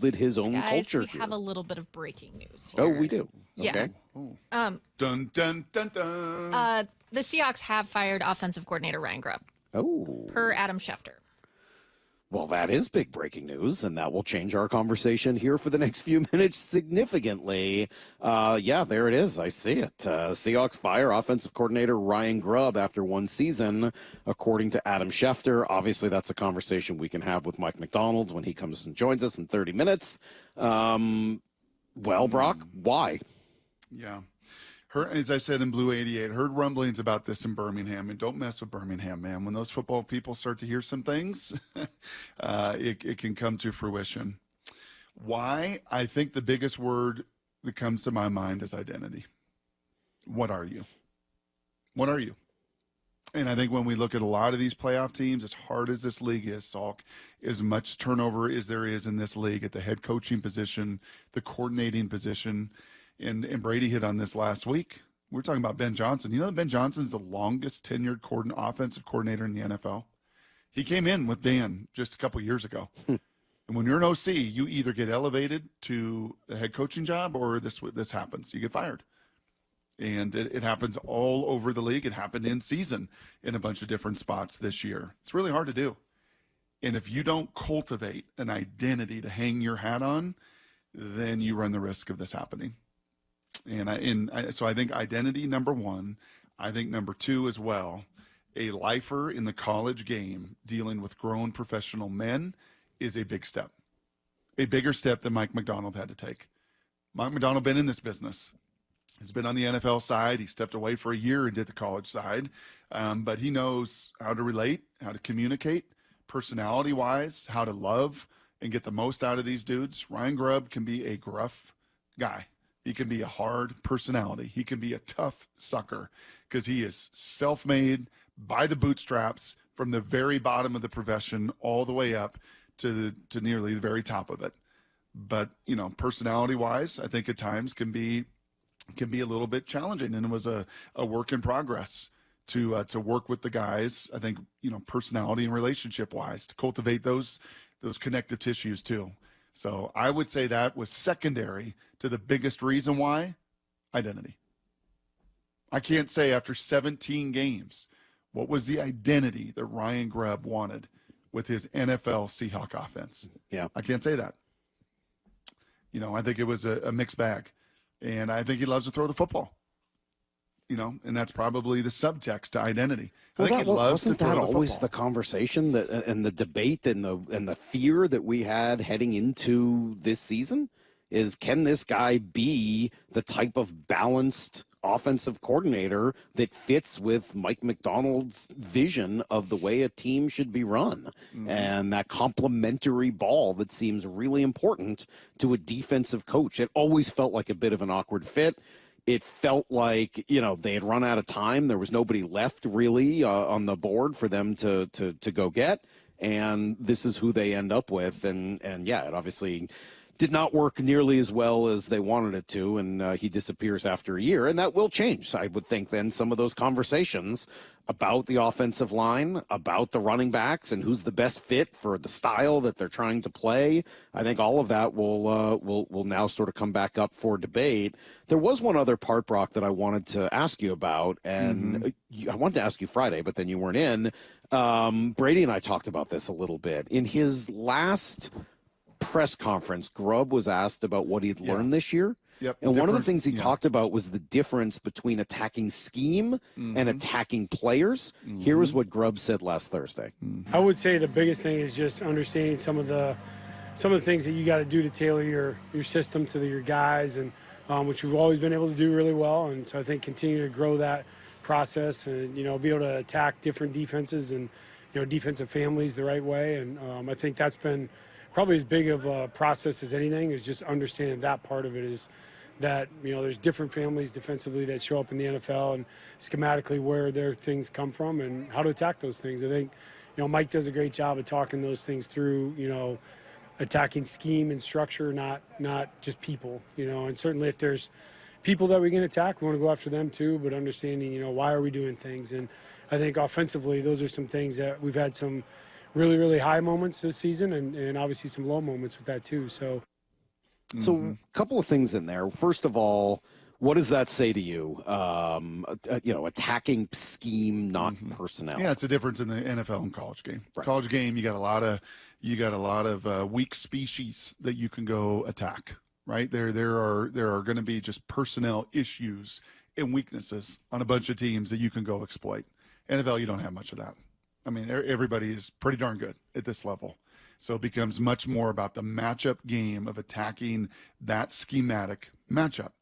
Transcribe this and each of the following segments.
molded his own Guys, culture we here. have a little bit of breaking news Oh, here. we do. Yeah. Okay. Dun, dun, dun, dun. The Seahawks have fired offensive coordinator Ryan Grubb, Oh. per Adam Schefter. Well, that is big breaking news, and that will change our conversation here for the next few minutes significantly. Yeah, there it is. I see it. Seahawks fire offensive coordinator Ryan Grubb after one season, according to Adam Schefter. Obviously, that's a conversation we can have with Mike McDonald when he comes and joins us in 30 minutes. Well, Brock, why? Yeah. As I said in Blue 88, heard rumblings about this in Birmingham, and don't mess with Birmingham, man. When those football people start to hear some things, it can come to fruition. Why? I think the biggest word that comes to my mind is identity. What are you? What are you? And I think when we look at a lot of these playoff teams, as hard as this league is, Salk, as much turnover as there is in this league at the head coaching position, the coordinating position, and Brady hit on this last week. We're talking about Ben Johnson. You know that Ben Johnson's the longest tenured offensive coordinator in the NFL? He came in with Dan just a couple years ago. And when you're an OC, you either get elevated to a head coaching job or this happens. You get fired. And it happens all over the league. It happened in season in a bunch of different spots this year. It's really hard to do. And if you don't cultivate an identity to hang your hat on, then you run the risk of this happening. So I think identity, number one. I think number two as well, a lifer in the college game dealing with grown professional men is a big step, a bigger step than Mike McDonald had to take. Mike McDonald been in this business. He's been on the NFL side. He stepped away for a year and did the college side. But he knows how to relate, how to communicate, personality-wise, how to love and get the most out of these dudes. Ryan Grubb can be a gruff guy. He can be a hard personality. He can be a tough sucker because he is self-made by the bootstraps from the very bottom of the profession all the way up to nearly the very top of it. But, personality-wise, I think at times can be a little bit challenging, and it was a work in progress to work with the guys. I think, personality and relationship-wise, to cultivate those connective tissues too. So I would say that was secondary to the biggest reason why: identity. I can't say after 17 games what was the identity that Ryan Grubb wanted with his NFL Seahawk offense. Yeah, I can't say that. I think it was a mixed bag, and I think he loves to throw the football. And that's probably the subtext to identity. I think he loves to throw the football. Wasn't that always the conversation and the debate and the fear that we had heading into this season? Is, can this guy be the type of balanced offensive coordinator that fits with Mike McDonald's vision of the way a team should be run? Mm-hmm. And that complementary ball that seems really important to a defensive coach. It always felt like a bit of an awkward fit. It felt like, they had run out of time. There was nobody left really on the board for them to go get. And this is who they end up with. And yeah, it obviously did not work nearly as well as they wanted it to. And he disappears after a year. And that will change, I would think, then some of those conversations about the offensive line, about the running backs, and who's the best fit for the style that they're trying to play. I think all of that will now sort of come back up for debate. There was one other part, Brock, that I wanted to ask you about, and I wanted to ask you Friday, but then you weren't in. Brady and I talked about this a little bit. In his last press conference, Grubb was asked about what he'd learned this year. Yep, and one of the things he talked about was the difference between attacking scheme and attacking players. Here is what Grubb said last Thursday. I would say the biggest thing is just understanding some of the things that you got to do to tailor your system to your guys, and which we've always been able to do really well. And so I think continue to grow that process and, be able to attack different defenses and, defensive families the right way. And I think that's been probably as big of a process as anything, is just understanding that part of it, is that, there's different families defensively that show up in the NFL, and schematically where their things come from and how to attack those things. I think, Mike does a great job of talking those things through, attacking scheme and structure, not just people, and certainly if there's people that we can attack, we want to go after them too, but understanding, why are we doing things? And I think offensively, those are some things that we've had some really, really high moments this season and obviously some low moments with that too. So a couple of things in there. First of all, what does that say to you? Attacking scheme, not personnel. Yeah, it's a difference in the NFL and college game. Right. College game, you got a lot of weak species that you can go attack. Right there are going to be just personnel issues and weaknesses on a bunch of teams that you can go exploit. NFL, you don't have much of that. I mean, everybody is pretty darn good at this level. So it becomes much more about the matchup game of attacking that schematic matchup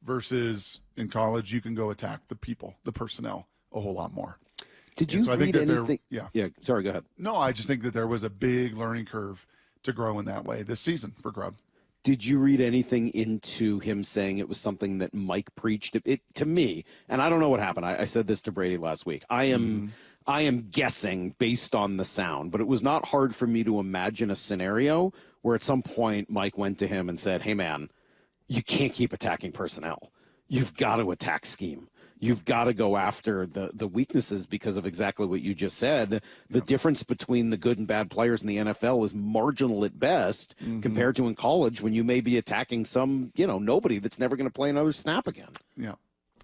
versus in college, you can go attack the people, the personnel a whole lot more. Did you read anything? Yeah. Sorry, go ahead. No, I just think that there was a big learning curve to grow in that way this season for Grubb. Did you read anything into him saying it was something that Mike preached? It to me, and I don't know what happened. I said this to Brady last week. I am guessing based on the sound, but it was not hard for me to imagine a scenario where at some point Mike went to him and said, "Hey, man, you can't keep attacking personnel. You've got to attack scheme. You've got to go after the weaknesses because of exactly what you just said. The difference between the good and bad players in the NFL is marginal at best compared to in college when you may be attacking some, nobody that's never going to play another snap again." Yeah.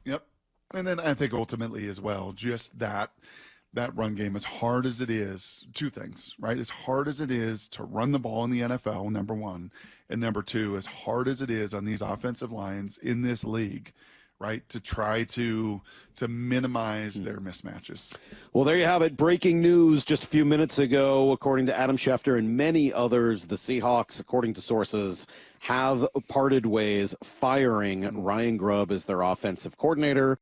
Yep. And then I think ultimately as well, just that run game, as hard as it is, two things, right? As hard as it is to run the ball in the NFL, number one, and number two, as hard as it is on these offensive lines in this league, right, to try to minimize their mismatches. Well, there you have it. Breaking news just a few minutes ago, according to Adam Schefter and many others, the Seahawks, according to sources, have parted ways, firing Ryan Grubb as their offensive coordinator.